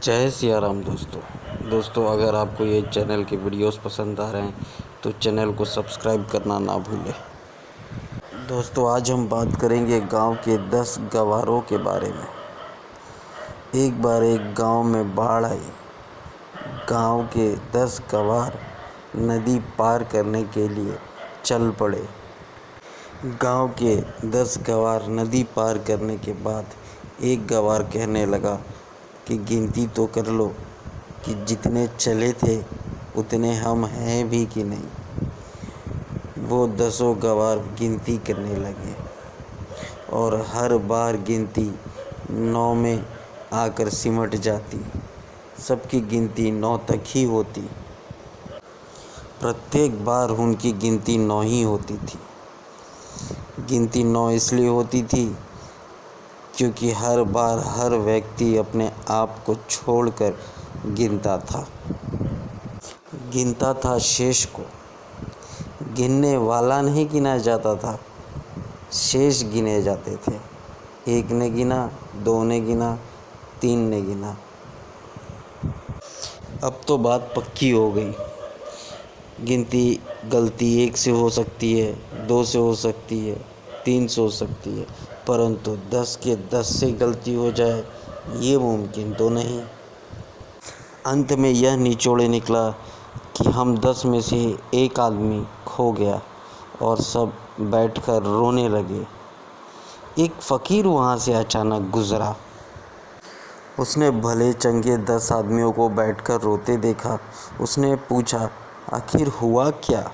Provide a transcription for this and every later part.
जय सिया राम दोस्तों अगर आपको ये चैनल के वीडियोस पसंद आ रहे हैं तो चैनल को सब्सक्राइब करना ना भूलें। दोस्तों आज हम बात करेंगे गांव के 10 गवारों के बारे में। एक बार एक गांव में बाढ़ आई। गांव के 10 गवार नदी पार करने के लिए चल पड़े। गांव के 10 गवार नदी पार करने के बाद एक गवार कहने लगा कि गिनती तो कर लो कि जितने चले थे उतने हम हैं भी कि नहीं। वो 10 गवार गिनती करने लगे और हर बार गिनती 9 में आकर सिमट जाती। सबकी गिनती 9 तक ही होती। प्रत्येक बार उनकी गिनती 9 ही होती थी। गिनती 9 इसलिए होती थी क्योंकि हर बार हर व्यक्ति अपने आप को छोड़कर गिनता था शेष को। गिनने वाला नहीं गिना जाता था, शेष गिने जाते थे। 1 ने गिना, 2 ने गिना, 3 ने गिना। अब तो बात पक्की हो गई। गिनती गलती 1 से हो सकती है, 2 से हो सकती है, 3 से हो सकती है, परंतु 10 के 10 से गलती हो जाए ये मुमकिन तो नहीं। अंत में यह निचोड़ निकला कि हम 10 में से एक आदमी खो गया और सब बैठकर रोने लगे। एक फ़कीर वहाँ से अचानक गुज़रा। उसने भले चंगे 10 आदमियों को बैठकर रोते देखा। उसने पूछा, आखिर हुआ क्या?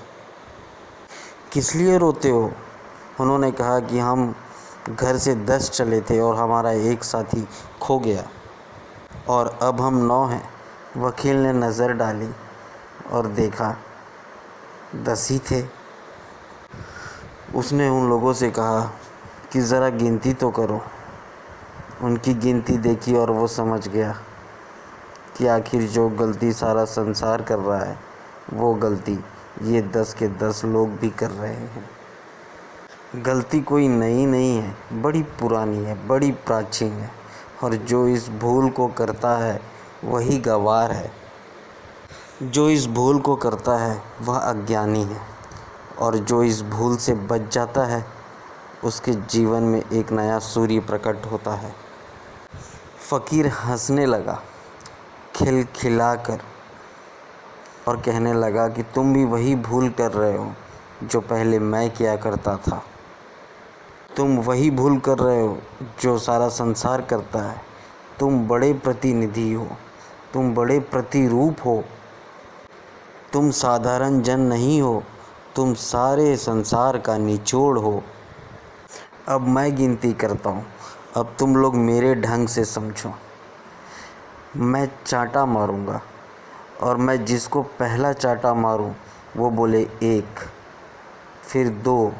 किस लिए रोते हो? उन्होंने कहा कि हम घर से 10 चले थे और हमारा एक साथी खो गया और अब हम 9 हैं। वकील ने नज़र डाली और देखा 10 ही थे। उसने उन लोगों से कहा कि ज़रा गिनती तो करो। उनकी गिनती देखी और वो समझ गया कि आखिर जो गलती सारा संसार कर रहा है वो गलती ये 10 के 10 लोग भी कर रहे हैं। गलती कोई नई नहीं है, बड़ी पुरानी है, बड़ी प्राचीन है, और जो इस भूल को करता है वही गवार है। जो इस भूल को करता है वह अज्ञानी है, और जो इस भूल से बच जाता है उसके जीवन में एक नया सूर्य प्रकट होता है। फ़कीर हंसने लगा खिलखिलाकर और कहने लगा कि तुम भी वही भूल कर रहे हो जो पहले मैं किया करता था। तुम वही भूल कर रहे हो जो सारा संसार करता है। तुम बड़े प्रतिनिधि हो, तुम बड़े प्रतिरूप हो। तुम साधारण जन नहीं हो, तुम सारे संसार का निचोड़ हो। अब मैं गिनती करता हूँ, अब तुम लोग मेरे ढंग से समझो। मैं चांटा मारूँगा और मैं जिसको पहला चांटा मारूँ वो बोले 1, फिर 2,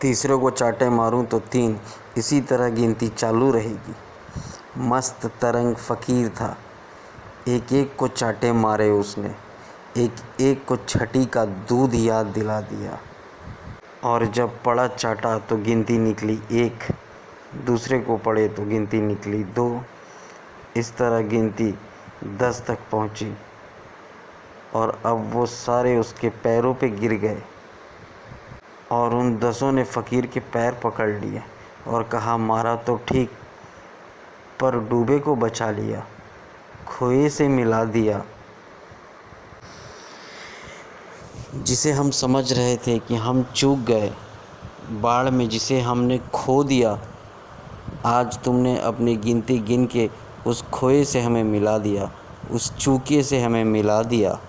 तीसरे को चांटे मारूं तो 3। इसी तरह गिनती चालू रहेगी। मस्त तरंग फ़कीर था। एक एक को चांटे मारे उसने, एक एक को छठी का दूध याद दिला दिया। और जब पड़ा चांटा तो गिनती निकली 1, दूसरे को पड़े तो गिनती निकली 2। इस तरह गिनती 10 तक पहुंची और अब वो सारे उसके पैरों पे गिर गए और उन 10 ने फ़कीर के पैर पकड़ लिए और कहा, मारा तो ठीक पर डूबे को बचा लिया, खोए से मिला दिया। जिसे हम समझ रहे थे कि हम चूक गए बाढ़ में, जिसे हमने खो दिया, आज तुमने अपनी गिनती गिन के उस खोए से हमें मिला दिया, उस चूके से हमें मिला दिया।